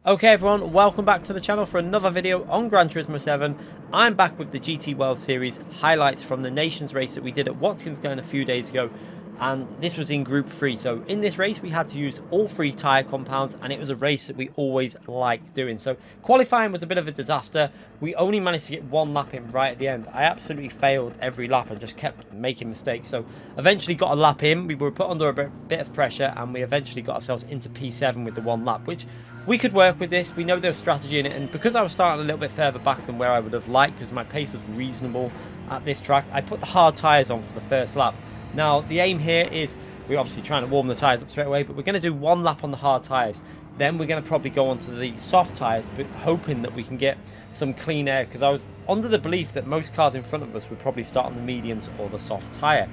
Okay everyone, welcome back to the channel for another video on Gran Turismo 7. I'm back with the GT World Series highlights from the Nations race that we did at Watkins Glen a few days ago. And this was in Group 3. So in this race we had to use all 3 tyre compounds, and it was a race that we always like doing. So qualifying was a bit of a disaster. We only managed to get one lap in right at the end. I absolutely failed every lap and just kept making mistakes. So eventually got a lap in. We were put under a bit of pressure, and we eventually got ourselves into P7 with the one lap, which we could work with this. We know there was strategy in it, and because I was starting a little bit further back than where I would have liked, because my pace was reasonable at this track, I put the hard tyres on for the first lap. Now, the aim here is, we're obviously trying to warm the tyres up straight away, but we're going to do one lap on the hard tyres. Then we're going to probably go on to the soft tyres, but hoping that we can get some clean air, because I was under the belief that most cars in front of us would probably start on the mediums or the soft tyre.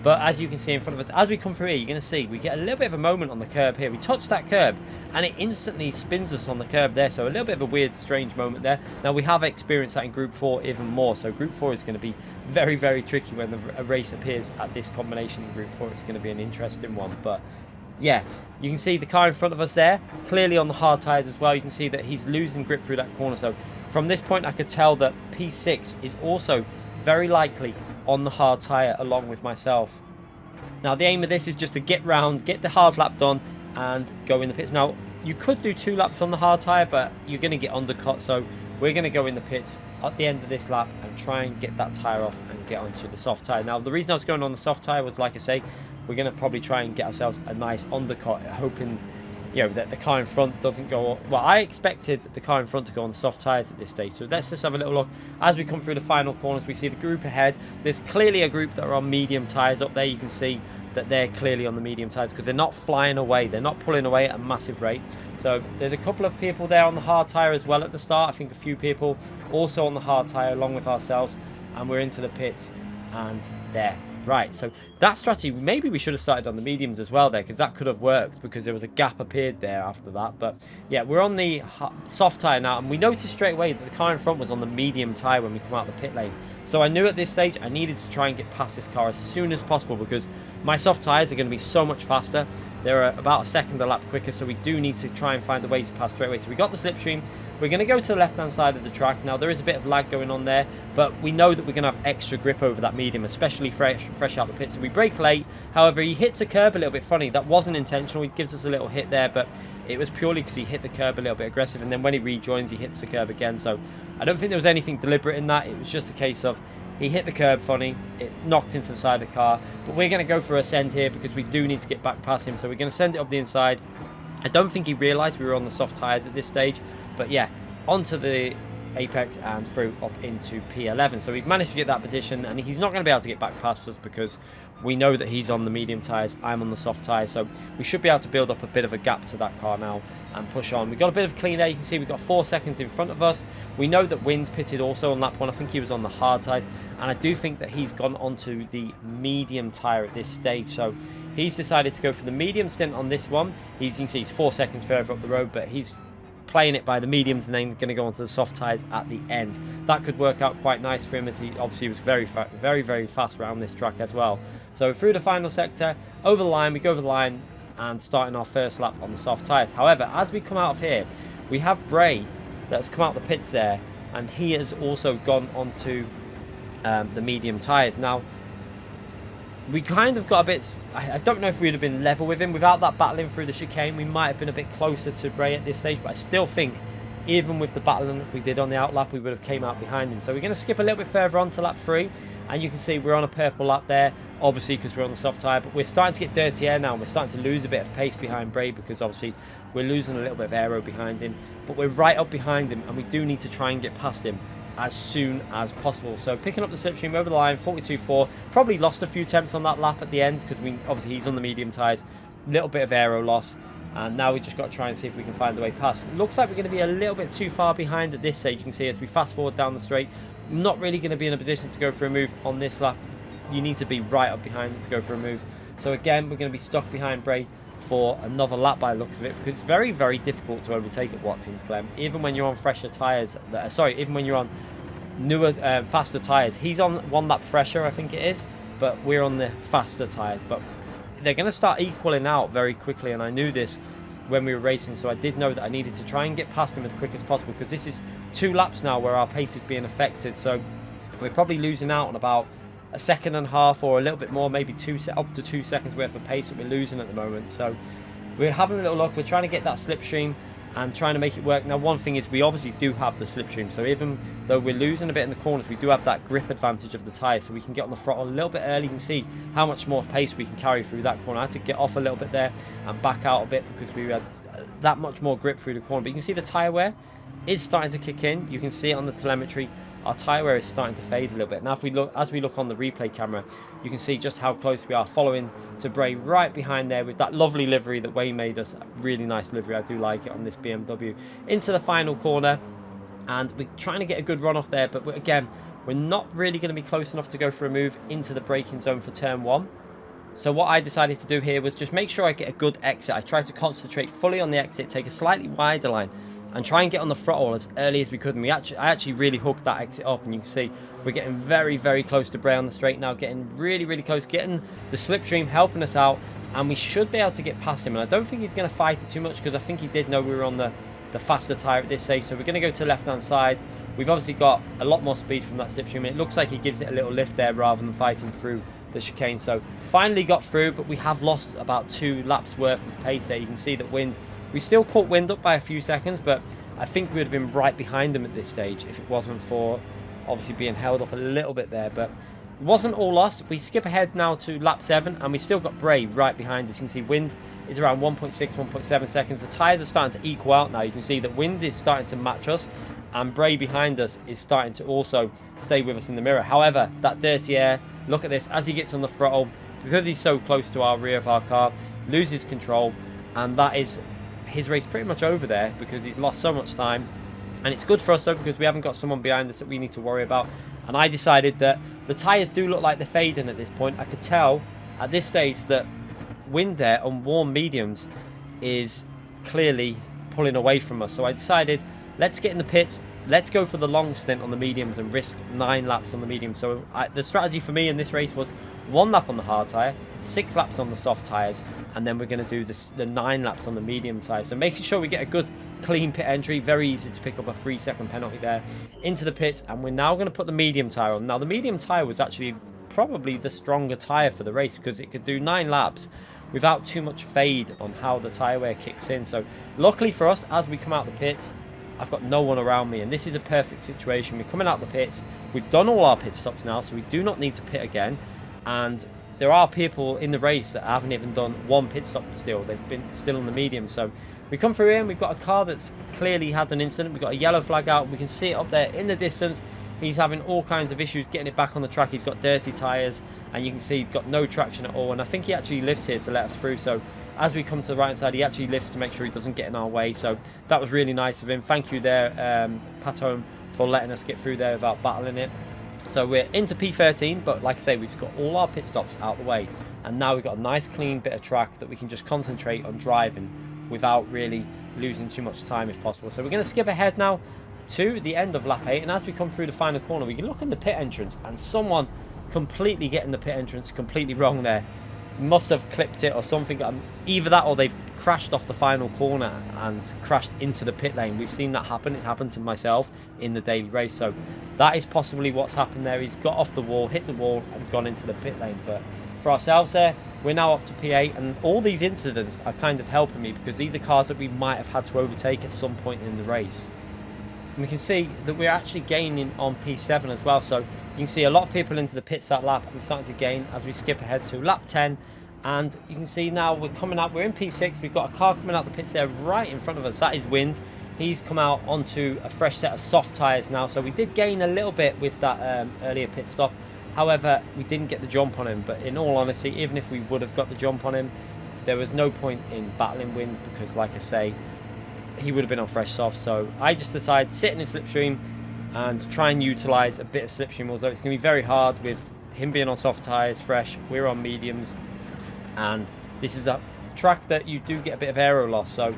But as you can see in front of us, as we come through here, you're going to see we get a little bit of a moment on the curb here. We touch that curb and it instantly spins us on the curb there. So a little bit of a weird, strange moment there. Now we have experienced that in Group 4 even more. So Group 4 is going to be very, very tricky when a race appears at this combination in Group 4. It's going to be an interesting one. But yeah, you can see the car in front of us there, clearly on the hard tyres as well. You can see that he's losing grip through that corner. So from this point, I could tell that P6 is also very likely on the hard tyre along with myself. Now the aim of this is just to get round, get the hard lap done and go in the pits. Now you could do 2 laps on the hard tyre, but you're going to get undercut, so we're going to go in the pits at the end of this lap and try and get that tyre off and get onto the soft tyre. Now the reason I was going on the soft tyre was, like I say, we're going to probably try and get ourselves a nice undercut, hoping, you know, that the car in front doesn't go. Well, I expected the car in front to go on the soft tyres at this stage. So let's just have a little look. As we come through the final corners, we see the group ahead. There's clearly a group that are on medium tyres up there. You can see that they're clearly on the medium tyres because they're not flying away. They're not pulling away at a massive rate. So there's a couple of people there on the hard tyre as well at the start. I think a few people also on the hard tyre along with ourselves. And we're into the pits and there. Right, so that strategy, maybe we should have started on the mediums as well there, because that could have worked, because there was a gap appeared there after that. But yeah, we're on the soft tyre now, and we noticed straight away that the car in front was on the medium tyre when we come out of the pit lane. So I knew at this stage I needed to try and get past this car as soon as possible, because my soft tyres are going to be so much faster. They're about a second a lap quicker, so we do need to try and find a way to pass straight away. So we got the slipstream. We're going to go to the left-hand side of the track. Now, there is a bit of lag going on there, but we know that we're going to have extra grip over that medium, especially fresh out the pit. So we brake late. However, he hits a curb a little bit funny. That wasn't intentional. He gives us a little hit there, but it was purely because he hit the curb a little bit aggressive, and then when he rejoins, he hits the curb again. So I don't think there was anything deliberate in that. It was just a case of he hit the curb funny, it knocked into the side of the car. But we're going to go for a send here because we do need to get back past him. So we're going to send it up the inside. I don't think he realised we were on the soft tyres at this stage. But yeah, onto the apex and through up into P11. So we've managed to get that position, and he's not going to be able to get back past us because we know that he's on the medium tyres, I'm on the soft tyres. So we should be able to build up a bit of a gap to that car now and push on. We've got a bit of clean air. You can see we've got 4 seconds in front of us. We know that Wind pitted also on lap 1. I think he was on the hard tyres, and I do think that he's gone onto the medium tyre at this stage. So he's decided to go for the medium stint on this one. You can see he's 4 seconds further up the road, but he's playing it by the mediums and then going to go onto the soft tyres at the end. That could work out quite nice for him, as he obviously was very fast around this track as well. So through the final sector, over the line, we go over the line and starting our first lap on the soft tyres. However, as we come out of here, we have Bray that's come out the pits there, and he has also gone onto the medium tyres. Now, we kind of got a bit, I don't know if we would have been level with him. Without that battling through the chicane, we might have been a bit closer to Bray at this stage, but I still think even with the battling we did on the outlap, we would have came out behind him. So we're going to skip a little bit further on to lap 3, and you can see we're on a purple lap there, obviously because we're on the soft tyre, but we're starting to get dirty air now, and we're starting to lose a bit of pace behind Bray because obviously we're losing a little bit of aero behind him, but we're right up behind him, and we do need to try and get past him as soon as possible. So picking up the slipstream over the line, 42.4, probably lost a few temps on that lap at the end because obviously he's on the medium tyres, little bit of aero loss, and now we just got to try and see if we can find the way past. It looks like we're going to be a little bit too far behind at this stage. You can see as we fast forward down the straight, not really going to be in a position to go for a move on this lap. You need to be right up behind to go for a move. So again, we're going to be stuck behind Bray for another lap by the looks of it, because it's very, very difficult to overtake at Watkins Glen, even when you're on fresher tyres. Even when you're on newer, faster tyres. He's on 1 lap fresher, I think it is, but we're on the faster tyres. But they're going to start equaling out very quickly, and I knew this when we were racing, so I did know that I needed to try and get past him as quick as possible, because this is 2 laps now where our pace is being affected. So we're probably losing out on about a second and a half or a little bit more, maybe up to 2 seconds worth of pace that we're losing at the moment. So we're having a little look. We're trying to get that slipstream and trying to make it work. Now, one thing is we obviously do have the slipstream, so even though we're losing a bit in the corners, we do have that grip advantage of the tyre, so we can get on the throttle a little bit early. You can see how much more pace we can carry through that corner. I had to get off a little bit there and back out a bit because we had that much more grip through the corner. But you can see the tyre wear is starting to kick in. You can see it on the telemetry. Our tyre wear is starting to fade a little bit. Now, as we look on the replay camera, you can see just how close we are, following to Bray right behind there with that lovely livery that Wayne made us. A really nice livery. I do like it on this BMW. Into the final corner, and we're trying to get a good run off there, but again, we're not really going to be close enough to go for a move into the braking zone for turn 1. So what I decided to do here was just make sure I get a good exit. I tried to concentrate fully on the exit, take a slightly wider line, and try and get on the throttle as early as we could. And I actually really hooked that exit up, and you can see we're getting very, very close to Bray on the straight now, getting really, really close, getting the slipstream helping us out, and we should be able to get past him. And I don't think he's going to fight it too much, because I think he did know we were on the faster tyre at this stage. So we're going to go to the left-hand side. We've obviously got a lot more speed from that slipstream, and it looks like he gives it a little lift there rather than fighting through the chicane. So finally got through, but we have lost about 2 laps worth of pace there. You can see that wind, we still caught wind up by a few seconds, but I think we would have been right behind them at this stage if it wasn't for obviously being held up a little bit there. But it wasn't all lost. We skip ahead now to lap 7, and we still got Bray right behind us. You can see wind is around 1.6, 1.7 seconds. The tyres are starting to equal out now. You can see that wind is starting to match us, and Bray behind us is starting to also stay with us in the mirror. However, that dirty air, look at this, as he gets on the throttle, because he's so close to our rear of our car, loses control, and that is his race pretty much over there, because he's lost so much time. And it's good for us though, because we haven't got someone behind us that we need to worry about. And I decided that the tyres do look like they're fading at this point. I could tell at this stage that wind there on warm mediums is clearly pulling away from us. So I decided, let's get in the pits, let's go for the long stint on the mediums and risk 9 laps on the mediums. So the strategy for me in this race was 1 lap on the hard tyre, 6 laps on the soft tyres, and then we're going to do the 9 laps on the medium tyre. So making sure we get a good clean pit entry, very easy to pick up a 3-second penalty there, into the pits. And we're now going to put the medium tyre on. Now the medium tyre was actually probably the stronger tyre for the race, because it could do 9 laps without too much fade on how the tyre wear kicks in. So luckily for us, as we come out the pits, I've got no one around me, and this is a perfect situation. We're coming out the pits, we've done all our pit stops now, so we do not need to pit again. And there are people in the race that haven't even done 1 pit stop still. They've been still on the medium. So we come through here, and we've got a car that's clearly had an incident. We've got a yellow flag out. We can see it up there in the distance. He's having all kinds of issues getting it back on the track. He's got dirty tyres, and you can see he's got no traction at all. And I think he actually lifts here to let us through. So as we come to the right hand side, he actually lifts to make sure he doesn't get in our way. So that was really nice of him. Thank you there, Pat Home, for letting us get through there without battling it. So we're into P13, but like I say, we've got all our pit stops out the way, and now we've got a nice clean bit of track that we can just concentrate on driving without really losing too much time if possible. So we're going to skip ahead now to the end of lap 8, and as we come through the final corner, we can look in the pit entrance, and someone completely getting the pit entrance completely wrong there. Must have clipped it or something. Either that, or they've crashed off the final corner and crashed into the pit lane. We've seen that happen. It's happened to myself in the daily race. So that is possibly what's happened there. He's got off the wall, hit the wall, and gone into the pit lane. But for ourselves there, we're now up to P8, and all these incidents are kind of helping me, because these are cars that we might have had to overtake at some point in the race. And we can see that we're actually gaining on P7 as well. So you can see a lot of people into the pits that lap, and we're starting to gain as we skip ahead to lap 10. And you can see now we're coming out, we're in P6, we've got a car coming out the pits there right in front of us. That is Wind. He's come out onto a fresh set of soft tyres now. So we did gain a little bit with that earlier pit stop. However, we didn't get the jump on him. But in all honesty, even if we would have got the jump on him, there was no point in battling Wind, because like I say, he would have been on fresh soft. So I just decided to sit in his slipstream and try and utilise a bit of slipstream, although it's going to be very hard with him being on soft tyres, fresh, we're on mediums, and this is a track that you do get a bit of aero loss. So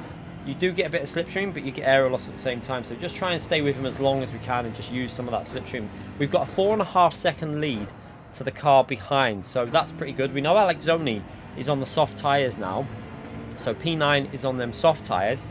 you do get a bit of slipstream, but you get aero loss at the same time. So just try and stay with him as long as we can and just use some of that slipstream. We've got a 4.5 second lead to the car behind, so that's pretty good. We know Alex Zoni is on the soft tyres now, So P9 is on them soft tyres.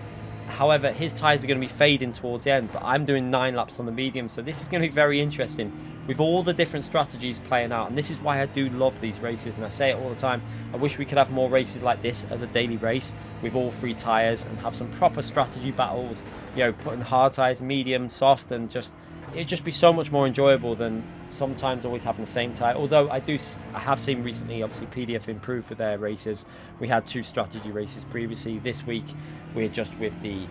However, his tyres are going to be fading towards the end, but I'm doing 9 laps on the medium, so this is going to be very interesting with all the different strategies playing out. And this is why I do love these races, and I say it all the time. I wish we could have more races like this as a daily race with all 3 tyres and have some proper strategy battles, you know, putting hard tyres, medium, soft, and it'd just be so much more enjoyable than sometimes always having the same tyre. Although I have seen recently, obviously PDF improved with their races. We had 2 strategy races previously. This week we're just with the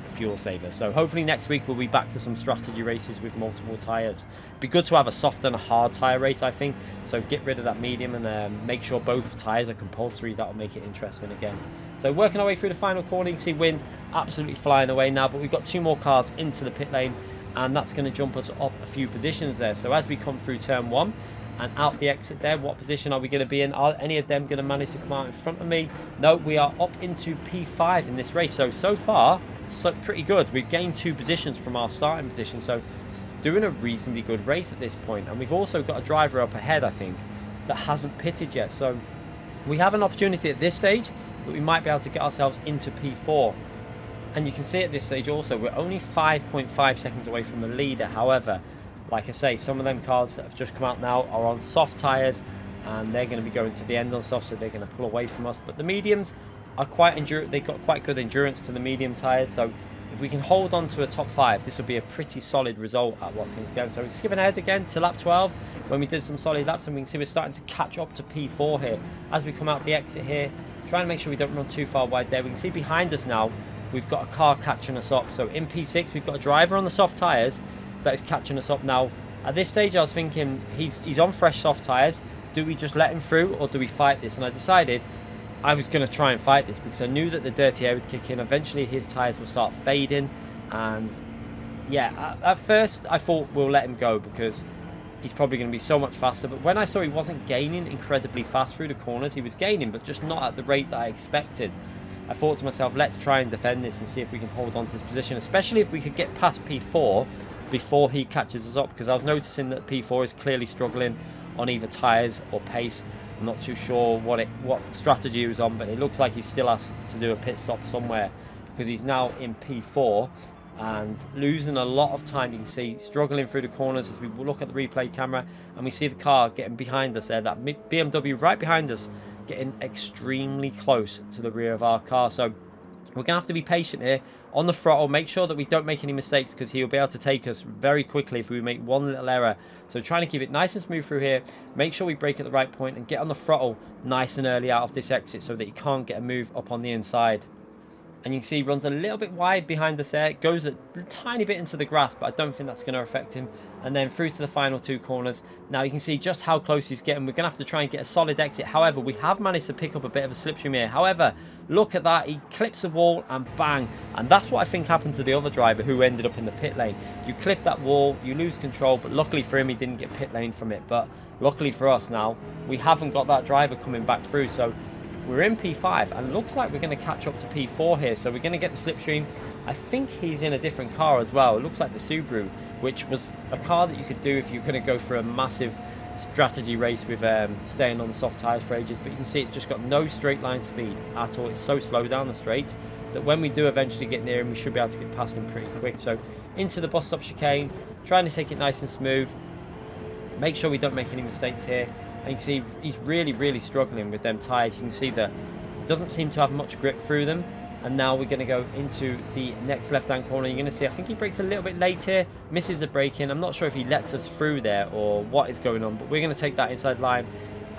fuel saver. So hopefully next week we'll be back to some strategy races with multiple tyres. Be good to have a soft and a hard tyre race, I think. So get rid of that medium and make sure both tyres are compulsory. That'll make it interesting again. So working our way through the final corner, you can see wind absolutely flying away now, but we've got 2 more cars into the pit lane, and that's going to jump us up a few positions there. So as we come through turn 1 and out the exit there, what position are we going to be in? Are any of them going to manage to come out in front of me? No, we are up into P5 in this race. So far, pretty good. We've gained 2 positions from our starting position, so doing a reasonably good race at this point. And we've also got a driver up ahead, I think, that hasn't pitted yet. So we have an opportunity at this stage that we might be able to get ourselves into P4. And you can see at this stage also, we're only 5.5 seconds away from the leader. However, like I say, some of them cars that have just come out now are on soft tyres, and they're going to be going to the end on soft, so they're going to pull away from us. But the mediums are they've got quite good endurance to the medium tyres. So if we can hold on to a top 5, this will be a pretty solid result at Watkins Glen. So skipping ahead again to lap 12, when we did some solid laps, and we can see we're starting to catch up to P4 here. As we come out the exit here, trying to make sure we don't run too far wide there. We can see behind us now, we've got a car catching us up. So in P6, we've got a driver on the soft tyres that is catching us up now. At this stage, I was thinking he's on fresh soft tyres. Do we just let him through, or do we fight this? And I decided I was going to try and fight this because I knew that the dirty air would kick in. Eventually, his tyres will start fading. And yeah, at first, I thought we'll let him go because he's probably going to be so much faster. But when I saw he wasn't gaining incredibly fast through the corners, he was gaining, but just not at the rate that I expected. I thought to myself, let's try and defend this and see if we can hold on to his position, especially if we could get past P4 before he catches us up, because I was noticing that P4 is clearly struggling on either tyres or pace. I'm not too sure what strategy he was on, but it looks like he still has to do a pit stop somewhere because he's now in P4 and losing a lot of time. You can see struggling through the corners as we look at the replay camera, and we see the car getting behind us there, that BMW right behind us, getting extremely close to the rear of our car. So we're going to have to be patient here on the throttle, make sure that we don't make any mistakes because he'll be able to take us very quickly if we make one little error. So trying to keep it nice and smooth through here, make sure we brake at the right point and get on the throttle nice and early out of this exit so that he can't get a move up on the inside. And you can see he runs a little bit wide behind us there. It goes a tiny bit into the grass, but I don't think that's going to affect him. And then through to the final 2 corners. Now you can see just how close he's getting. We're going to have to try and get a solid exit. However, we have managed to pick up a bit of a slipstream here. However, look at that. He clips the wall and bang. And that's what I think happened to the other driver who ended up in the pit lane. You clip that wall, you lose control, but luckily for him, he didn't get pit lane from it. But luckily for us now, we haven't got that driver coming back through. So we're in P5 and looks like we're going to catch up to P4 here. So we're going to get the slipstream. I think he's in a different car as well. It looks like the Subaru, which was a car that you could do if you're going to go for a massive strategy race with staying on the soft tyres for ages. But you can see it's just got no straight line speed at all. It's so slow down the straights that when we do eventually get near him, we should be able to get past him pretty quick. So into the bus stop chicane, trying to take it nice and smooth. Make sure we don't make any mistakes here. And you can see he's really struggling with them tyres. You can see that he doesn't seem to have much grip through them. And now we're going to go into the next left-hand corner. You're going to see, I think he brakes a little bit late here, misses the braking. I'm not sure if he lets us through there or what is going on, but we're going to take that inside line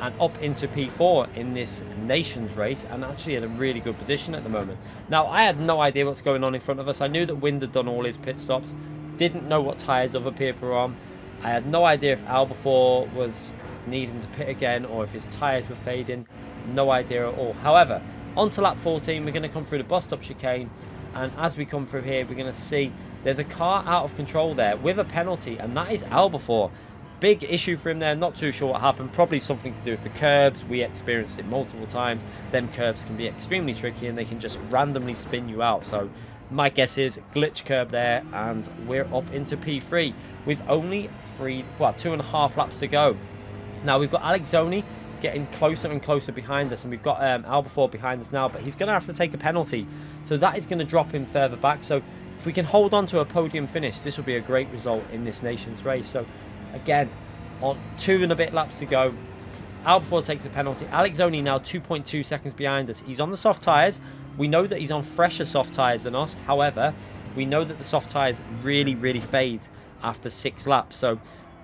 and up into P4 in this Nations race, and actually in a really good position at the moment. Now, I had no idea what's going on in front of us. I knew that Wind had done all his pit stops, didn't know what tyres other people were on. I had no idea if Albafor was needing to pit again or if his tyres were fading. No idea at all. However, on to lap 14, we're going to come through the bus stop chicane, and as we come through here, we're going to see there's a car out of control there with a penalty, and that is Albafor. Big issue for him there, not too sure what happened, probably something to do with the curbs. We experienced it multiple times. Them curbs can be extremely tricky and they can just randomly spin you out. So my guess is glitch curb there, and we're up into P3 with only 2.5 laps to go. Now we've got Alex Zoni getting closer and closer behind us, and we've got Albafor behind us now, but he's going to have to take a penalty, so that is going to drop him further back. So if we can hold on to a podium finish, this will be a great result in this nation's race. So again, on 2 and a bit laps to go, Albafor takes a penalty. Alex only now 2.2 seconds behind us. He's on the soft tyres. We know that he's on fresher soft tyres than us. However, we know that the soft tyres really, really fade after 6 laps. So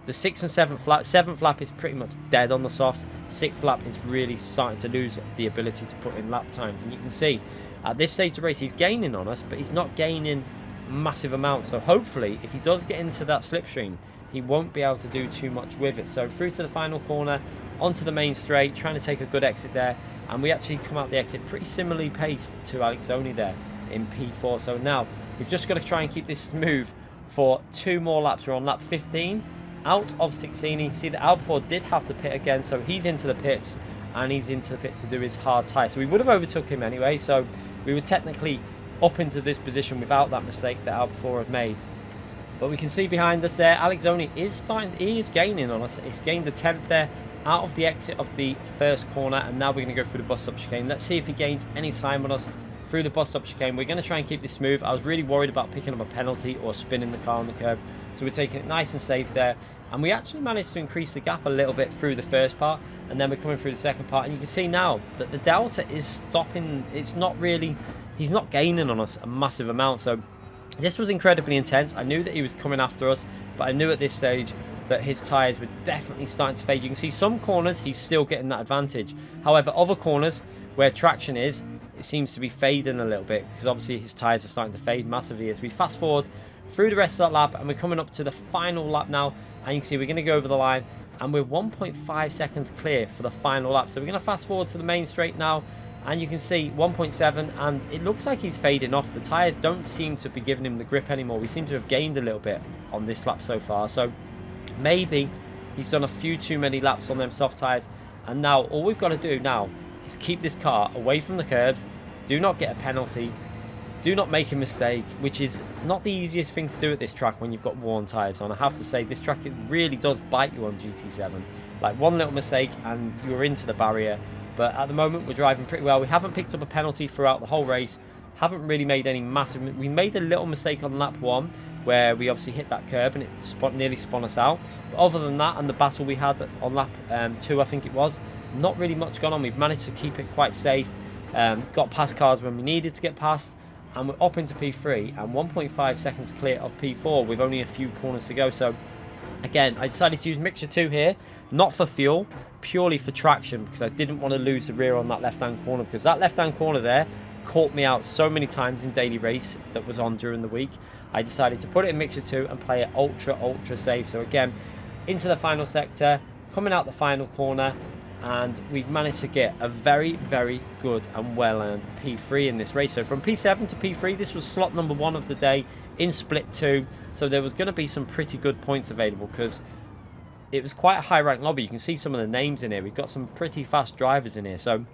the 6th and 7th lap is pretty much dead on the soft. 6th lap is really starting to lose the ability to put in lap times. And you can see at this stage of the race, he's gaining on us, but he's not gaining massive amounts. So hopefully, if he does get into that slipstream, he won't be able to do too much with it. So through to the final corner, onto the main straight, trying to take a good exit there. And we actually come out the exit pretty similarly paced to Alex only there in P4. So now we've just got to try and keep this smooth for 2 more laps. We're on lap 15 out of 16. You can see that Albafor did have to pit again, so he's into the pits, and he's into the pits to do his hard tyre. So we would have overtook him anyway, so we were technically up into this position without that mistake that Albafor had made. But we can see behind us there, Alex only is gaining on us. It's gained the 10th there out of the exit of the first corner, and now we're going to go through the bus stop chicane. Let's see if he gains any time on us through the bus stop chicane. We're going to try and keep this smooth. I was really worried about picking up a penalty or spinning the car on the curb, so we're taking it nice and safe there. And we actually managed to increase the gap a little bit through the first part, and then we're coming through the second part, and you can see now that the delta is stopping. It's not really, he's not gaining on us a massive amount. So this was incredibly intense. I knew that he was coming after us, but I knew at this stage that his tyres were definitely starting to fade. You can see some corners he's still getting that advantage. However, other corners where traction is, it seems to be fading a little bit, because obviously his tyres are starting to fade massively. As we fast forward through the rest of that lap, and we're coming up to the final lap now, and you can see we're going to go over the line, and we're 1.5 seconds clear for the final lap. So we're going to fast forward to the main straight now, and you can see 1.7, and it looks like he's fading off. The tyres don't seem to be giving him the grip anymore. We seem to have gained a little bit on this lap so far, so maybe he's done a few too many laps on them soft tyres, and now all we've got to do now is keep this car away from the curbs, do not get a penalty, do not make a mistake, which is not the easiest thing to do at this track when you've got worn tyres on. I have to say, this track, it really does bite you on GT7. Like one little mistake and you're into the barrier. But at the moment we're driving pretty well. We haven't picked up a penalty throughout the whole race, haven't really made any massive, we made a little mistake on lap 1 where we obviously hit that curb and it nearly spun us out. But other than that, and the battle we had on lap 2 I think it was, not really much gone on. We've managed to keep it quite safe, got past cars when we needed to get past, and we're up into P3 and 1.5 seconds clear of P4 with only a few corners to go. So again, I decided to use mixture 2 here, not for fuel, purely for traction, because I didn't want to lose the rear on that left hand corner, because that left hand corner there caught me out so many times in daily race that was on during the week. I decided to put it in mixture 2 and play it ultra safe. So again, into the final sector, coming out the final corner, and we've managed to get a very good and well-earned P3 in this race. So from P7 to P3, this was slot number 1 of the day in split 2, so there was going to be some pretty good points available, because it was quite a high ranked lobby. You can see some of the names in here. We've got some pretty fast drivers in here, so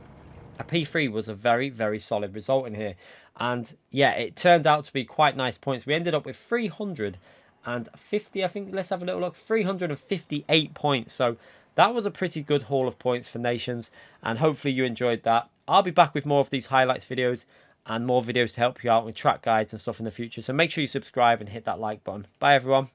a P3 was a very solid result in here. And yeah, it turned out to be quite nice points. We ended up with 350, I think. Let's have a little look. 358 points. So that was a pretty good haul of points for Nations, and hopefully you enjoyed that. I'll be back with more of these highlights videos and more videos to help you out with track guides and stuff in the future. So make sure you subscribe and hit that like button. Bye everyone.